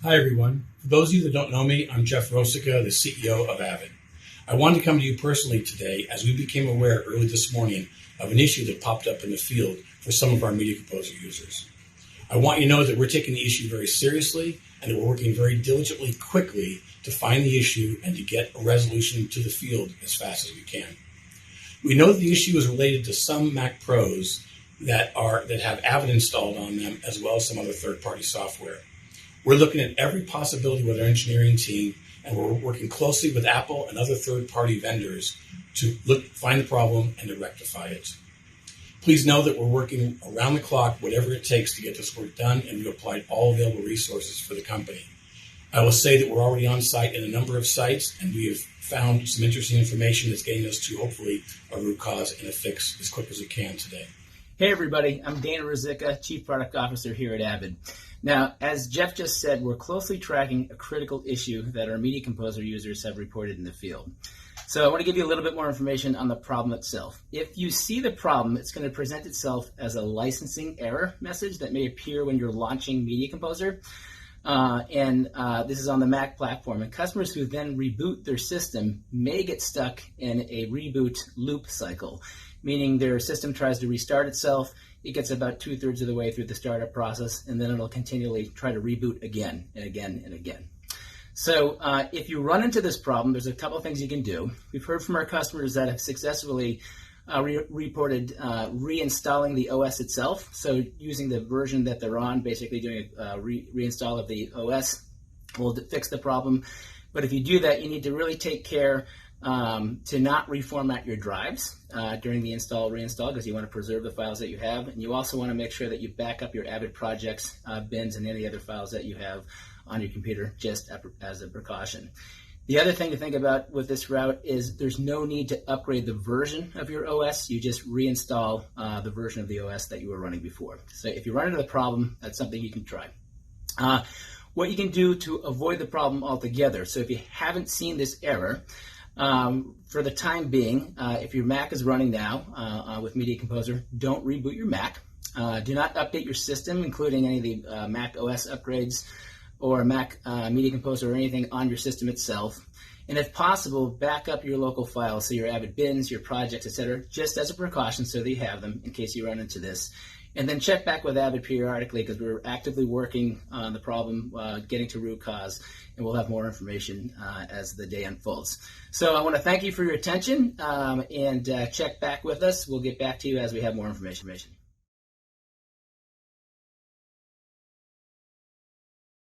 Hi, everyone. For those of you that don't know me, I'm Jeff Rosica, the CEO of Avid. I wanted to come to you personally today as we became aware early this morning of an issue that popped up in the field for some of our Media Composer users. I want you to know that we're taking the issue very seriously and that we're working very diligently, quickly to find the issue and to get a resolution to the field as fast as we can. We know that the issue is related to some Mac Pros that have Avid installed on them, as well as some other third-party software. We're looking at every possibility with our engineering team, and we're working closely with Apple and other third-party vendors to find the problem and to rectify it. Please know that we're working around the clock, whatever it takes to get this work done, and we've applied all available resources for the company. I will say that we're already on site in a number of sites, and we have found some interesting information that's getting us to hopefully a root cause and a fix as quick as we can today. Hey everybody, I'm Dana Ruzicka, Chief Product Officer here at Avid. Now, as Jeff just said, we're closely tracking a critical issue that our Media Composer users have reported in the field. So I want to give you a little bit more information on the problem itself. If you see the problem, it's going to present itself as a licensing error message that may appear when you're launching Media Composer. This is on the Mac platform, and customers who then reboot their system may get stuck in a reboot loop cycle, meaning their system tries to restart itself. It gets about 2/3 of the way through the startup process, and then it'll continually try to reboot again and again and again. So if you run into this problem, there's a couple of things you can do. We've heard from our customers that have successfully reported reinstalling the OS itself. So using the version that they're on, basically doing a reinstall of the OS will fix the problem. But if you do that, you need to really take care to not reformat your drives during the reinstall, because you want to preserve the files that you have. And you also want to make sure that you back up your Avid projects, bins, and any other files that you have on your computer just as a precaution. The other thing to think about with this route is there's no need to upgrade the version of your OS. You just reinstall the version of the OS that you were running before. So if you run into the problem, that's something you can try. What you can do to avoid the problem altogether. So if you haven't seen this error, for the time being, if your Mac is running now with Media Composer, don't reboot your Mac. Do not update your system, including any of the Mac OS upgrades or Mac Media Composer or anything on your system itself. And if possible, back up your local files, so your Avid bins, your projects, etc., just as a precaution so that you have them in case you run into this. And then check back with Avid periodically, because we're actively working on the problem, getting to root cause, and we'll have more information as the day unfolds. So I want to thank you for your attention, and check back with us. We'll get back to you as we have more information.